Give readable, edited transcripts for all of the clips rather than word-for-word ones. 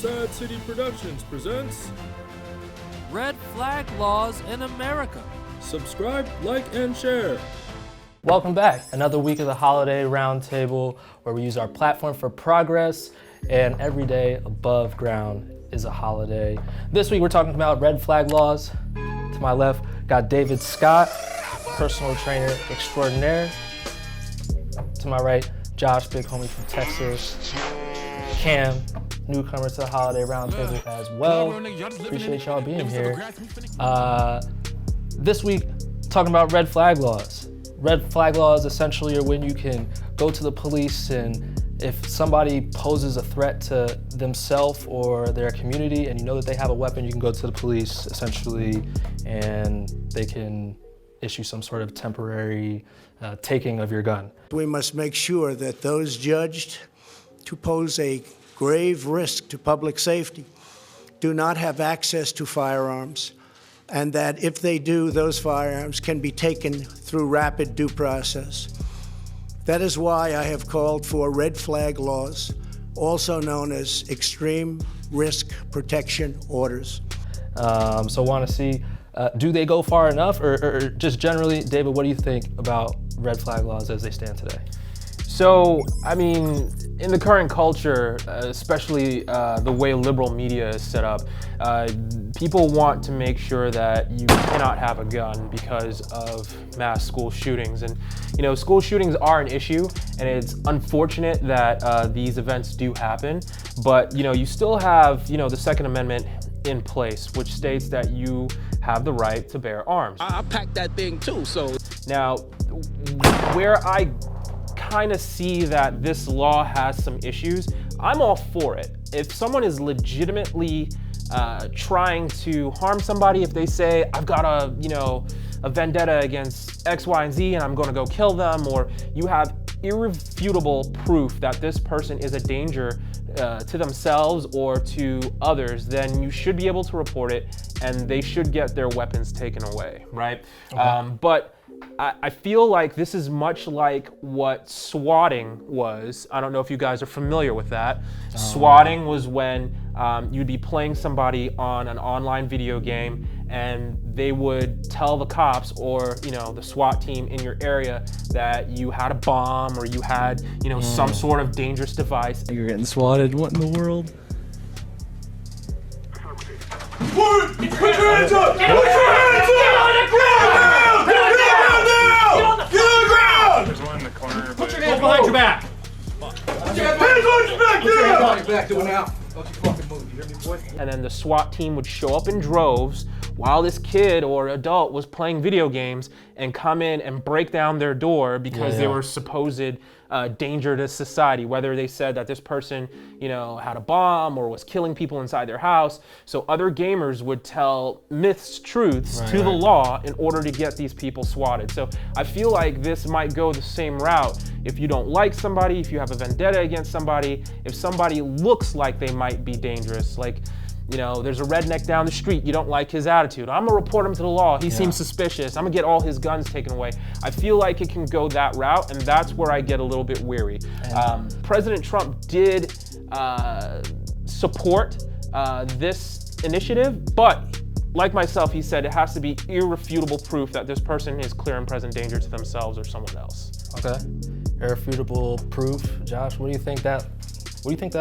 Sad City Productions presents Red Flag Laws in America. Subscribe, like, and share. Welcome back. Another week of the Holiday Roundtable, where we use our platform for progress, and every day above ground is a holiday. This week we're talking about red flag laws. To my left, got David Scott, personal trainer extraordinaire. To my right, Josh, big homie from Texas. Cam, newcomer to the Holiday Roundtable as well. Appreciate y'all being here. This week, talking about red flag laws. Red flag laws essentially are when you can go to the police, and if somebody poses a threat to themselves or their community and you know that they have a weapon, you can go to the police essentially and they can issue some sort of temporary taking of your gun. We must make sure that those judged to pose a grave risk to public safety do not have access to firearms, and that if they do, those firearms can be taken through rapid due process. That is why I have called for red flag laws, also known as extreme risk protection orders. So want to see, do they go far enough, or just generally, David, what do you think about red flag laws as they stand today? So, I mean, in the current culture, especially the way liberal media is set up, people want to make sure that you cannot have a gun because of mass school shootings. And, you know, school shootings are an issue, and it's unfortunate that these events do happen. But, you know, you still have, you know, the Second Amendment in place, which states that you have the right to bear arms. I packed that thing too, so. Now, where I kind of see that this law has some issues, I'm all for it. If someone is legitimately trying to harm somebody, if they say, I've got a vendetta against X, Y, and Z, and I'm gonna go kill them, or you have irrefutable proof that this person is a danger to themselves or to others, then you should be able to report it, and they should get their weapons taken away, right? Okay. But I feel like this is much like what swatting was. I don't know if you guys are familiar with that. Swatting was when you'd be playing somebody on an online video game, and they would tell the cops or, you know, the SWAT team in your area that you had a bomb or you had, you know, some sort of dangerous device. You're getting swatted. What in the world? Put your hands up! Put your hands up! Get on the ground! Get on the ground! Get on the ground! There's one in the corner. Put your hands behind your back! Hands on your back! Put your hands on your back, do it now. Don't you fucking move, you hear me, boy? And then the SWAT team would show up in droves while this kid or adult was playing video games and come in and break down their door because they were supposed danger to society, whether they said that this person, you know, had a bomb or was killing people inside their house. So other gamers would tell myths, truths to the law in order to get these people swatted. So I feel like this might go the same route. If you don't like somebody, if you have a vendetta against somebody, if somebody looks like they might be dangerous, like, you know, there's a redneck down the street, you don't like his attitude, I'm gonna report him to the law, he seems suspicious, I'm gonna get all his guns taken away. I feel like it can go that route, and that's where I get a little bit weary. President Trump did support this initiative, but like myself, he said it has to be irrefutable proof that this person is clear and present danger to themselves or someone else. Okay, irrefutable proof. Josh, what do you think that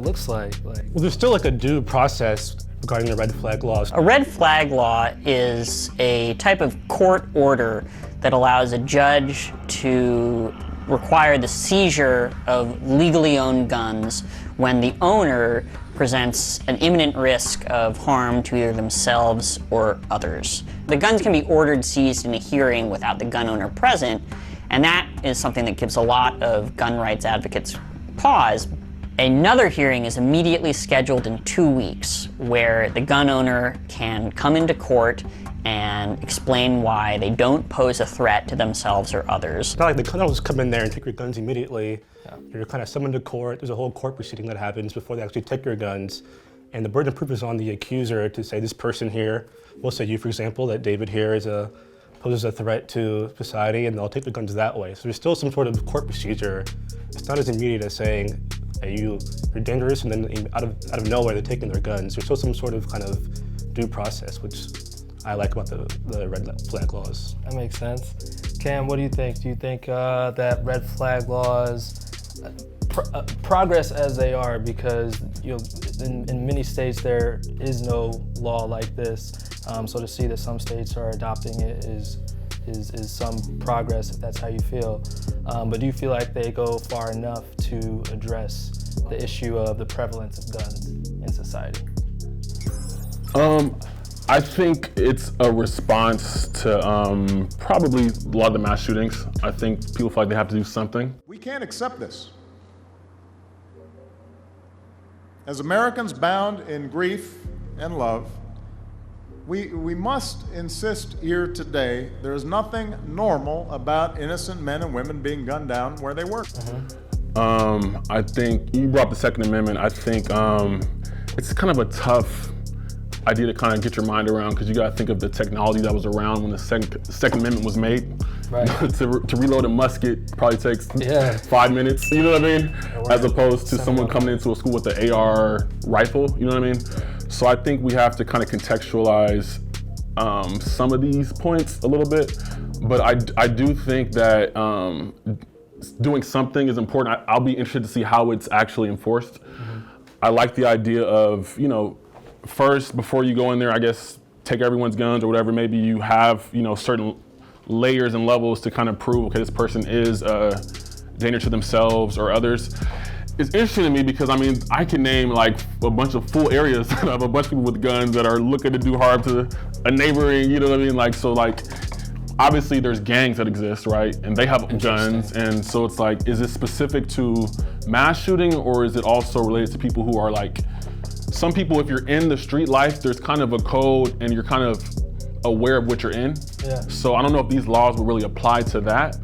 looks like? Well, there's still like a due process regarding the red flag laws. A red flag law is a type of court order that allows a judge to require the seizure of legally owned guns when the owner presents an imminent risk of harm to either themselves or others. The guns can be ordered seized in a hearing without the gun owner present, and that is something that gives a lot of gun rights advocates pause, Another hearing is immediately scheduled in 2 weeks, where the gun owner can come into court and explain why they don't pose a threat to themselves or others. It's not like the criminals come in there and take your guns immediately. You're kind of summoned to court. There's a whole court proceeding that happens before they actually take your guns. And the burden of proof is on the accuser to say this person here, we'll say you, for example, that David here poses a threat to society, and they'll take the guns that way. So there's still some sort of court procedure. It's not as immediate as saying, hey, you're dangerous, and then out of nowhere they're taking their guns. There's still some sort of kind of due process, which I like about the red flag laws. That makes sense. Cam, what do you think? Do you think that red flag laws, progress as they are, because in many states there is no law like this, so to see that some states are adopting it is some progress, if that's how you feel. But do you feel like they go far enough to address the issue of the prevalence of guns in society? I think it's a response to probably a lot of the mass shootings. I think people feel like they have to do something. We can't accept this. As Americans bound in grief and love, we must insist here today, there is nothing normal about innocent men and women being gunned down where they work. I think you brought up the Second Amendment. I think it's kind of a tough idea to kind of get your mind around, because you got to think of the technology that was around when the Second Amendment was made. Right. to reload a musket probably takes 5 minutes, you know what I mean? As opposed to someone coming into a school with an AR rifle, you know what I mean? So I think we have to kind of contextualize some of these points a little bit, but I do think that doing something is important. I'll be interested to see how it's actually enforced. I like the idea of, first, before you go in there, I guess, take everyone's guns or whatever, maybe you have, certain layers and levels to kind of prove, okay, this person is a danger to themselves or others. It's interesting to me because, I can name like a bunch of full areas of a bunch of people with guns that are looking to do harm to a neighboring, you know what I mean? Obviously there's gangs that exist, right? And they have guns, and so it's like, is it specific to mass shooting, or is it also related to people who are like, some people, if you're in the street life, there's kind of a code and you're kind of aware of what you're in. Yeah. So I don't know if these laws will really apply to that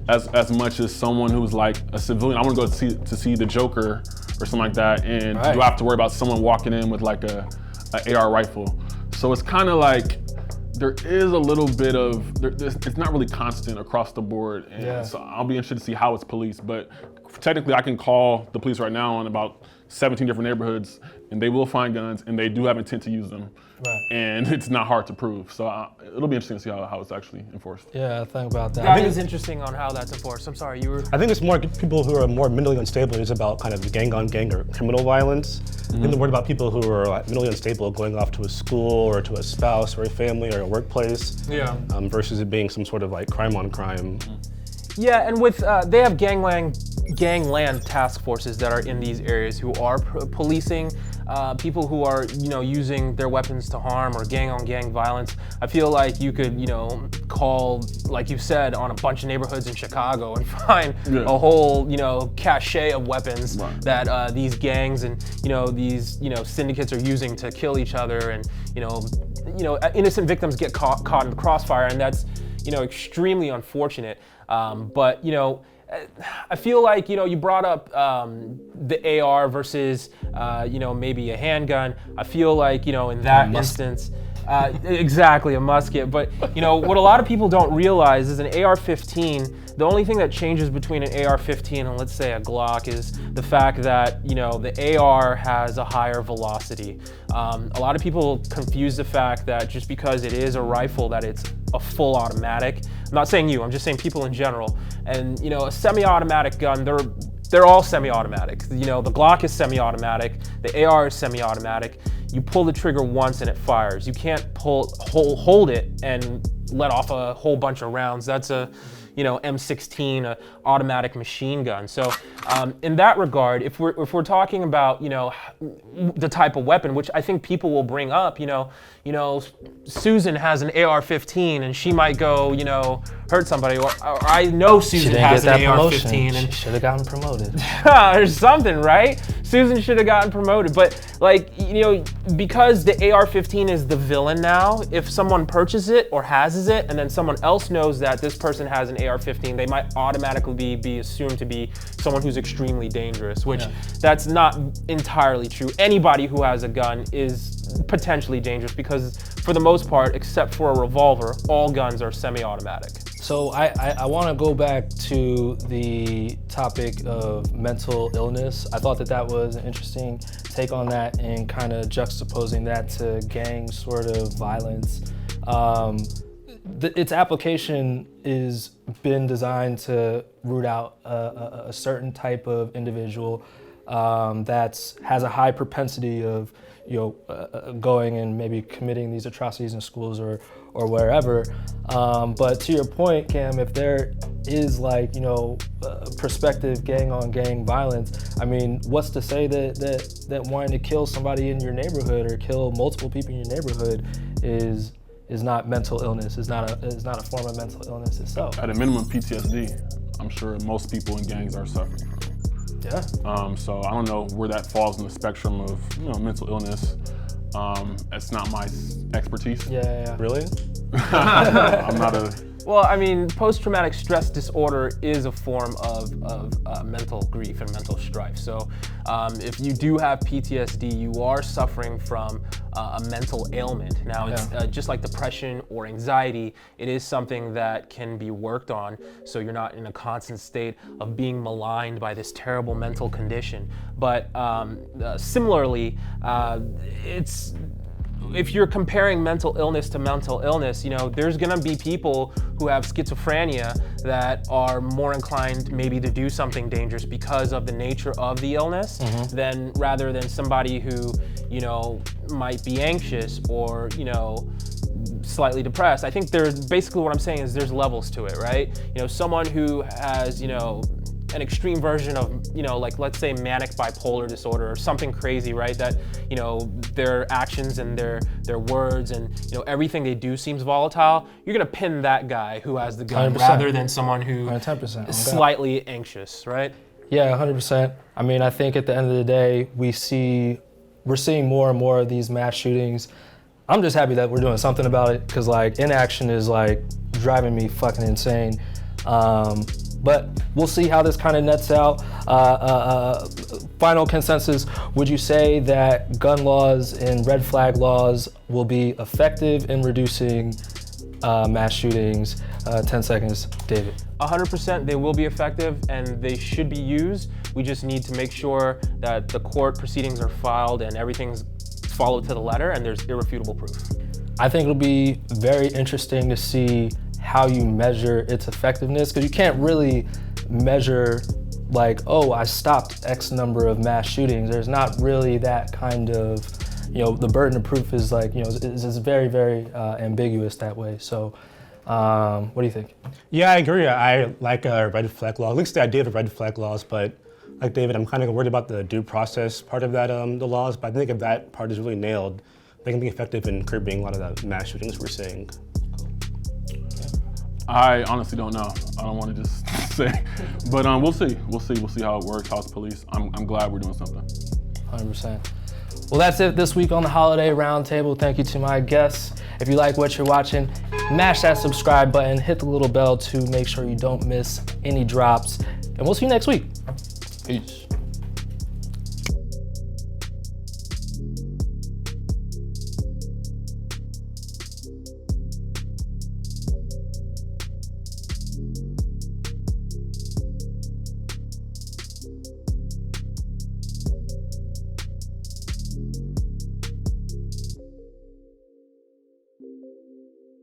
as much as someone who's like a civilian. I want to go to see the Joker or something like that, and you have to worry about someone walking in with like a AR rifle. So it's kind of like, there is a little bit of, it's not really constant across the board. And so I'll be interested to see how it's policed. But technically I can call the police right now on about 17 different neighborhoods, and they will find guns, and they do have intent to use them. Right. And it's not hard to prove. So it'll be interesting to see how it's actually enforced. Yeah, think about that. That is interesting on how that's enforced. I'm sorry, you were... I think it's more people who are more mentally unstable. It's about kind of gang-on-gang or criminal violence. I'm worried about people who are mentally unstable going off to a school or to a spouse or a family or a workplace. Yeah. Versus it being some sort of like crime-on-crime. Yeah, and with they have gangland task forces that are in these areas who are policing people who are, using their weapons to harm or gang-on-gang violence. I feel like you could, call, like you said, on a bunch of neighborhoods in Chicago and find a whole, cache of weapons that these gangs and, these, syndicates are using to kill each other, and, innocent victims get caught in the crossfire, and that's, extremely unfortunate. But I feel like, you brought up the AR versus, maybe a handgun. I feel like, in that instance, exactly, a musket. But, what a lot of people don't realize is an AR-15, the only thing that changes between an AR-15 and, let's say, a Glock is the fact that, the AR has a higher velocity. A lot of people confuse the fact that just because it is a rifle that it's a full automatic. I'm not saying you, I'm just saying people in general. And, a semi-automatic gun, they're all semi-automatic. The Glock is semi-automatic, the AR is semi-automatic. You pull the trigger once and it fires. You can't hold it and let off a whole bunch of rounds. That's a M16, an automatic machine gun. So in that regard, if we're talking about, the type of weapon, which I think people will bring up, Susan has an AR-15 and she might go, hurt somebody, or I know Susan has an AR-15 and she should have gotten promoted. or something, right? Susan should have gotten promoted, but because the AR-15 is the villain now, if someone purchases it or has it, and then someone else knows that this person has an AR-15, they might automatically be assumed to be someone who's extremely dangerous, which that's not entirely true. Anybody who has a gun is potentially dangerous because, for the most part, except for a revolver, all guns are semi-automatic. So I want to go back to the topic of mental illness. I thought that was an interesting take on that, and kind of juxtaposing that to gang sort of violence. Its application is been designed to root out a certain type of individual that has a high propensity of going and maybe committing these atrocities in schools or wherever. But to your point, Cam, if there is prospective gang on gang violence, I mean, what's to say that wanting to kill somebody in your neighborhood or kill multiple people in your neighborhood is not mental illness, is not a form of mental illness itself? At a minimum, PTSD. I'm sure most people in gangs are suffering from it. Yeah. So I don't know where that falls in the spectrum of mental illness. It's not my expertise. Yeah. Really? I'm not a. Well, I mean, post-traumatic stress disorder is a form of mental grief and mental strife. So if you do have PTSD, you are suffering from a mental ailment. Now, it's just like depression or anxiety, it is something that can be worked on, so you're not in a constant state of being maligned by this terrible mental condition. But similarly, if you're comparing mental illness to mental illness, there's gonna be people who have schizophrenia that are more inclined maybe to do something dangerous because of the nature of the illness, rather than somebody who, might be anxious or, slightly depressed. I think basically what I'm saying is there's levels to it, right? Someone who has, an extreme version of, let's say manic bipolar disorder or something crazy, right? That, their actions and their words and, everything they do seems volatile. You're gonna pin that guy who has the gun 100%. rather than someone who 110%. is slightly anxious, right? Yeah, 100%. I mean, I think at the end of the day, we're seeing more and more of these mass shootings. I'm just happy that we're doing something about it, because inaction is driving me fucking insane. But we'll see how this kind of nets out. Final consensus, would you say that gun laws and red flag laws will be effective in reducing mass shootings? 10 seconds, David. 100% they will be effective and they should be used. We just need to make sure that the court proceedings are filed and everything's followed to the letter and there's irrefutable proof. I think it'll be very interesting to see how you measure its effectiveness, because you can't really measure I stopped X number of mass shootings. There's not really that kind of, the burden of proof is is very, very ambiguous that way. So what do you think? Yeah, I agree. I like red flag law, at least the idea of red flag laws, but like David, I'm kind of worried about the due process part of that, the laws, but I think if that part is really nailed, they can be effective in curbing a lot of the mass shootings we're seeing. I honestly don't know. I don't want to just say, but we'll see. We'll see how it works. How's the police? I'm glad we're doing something. 100%. Well, that's it this week on the Holiday Roundtable. Thank you to my guests. If you like what you're watching, mash that subscribe button, hit the little bell to make sure you don't miss any drops, and we'll see you next week. Peace.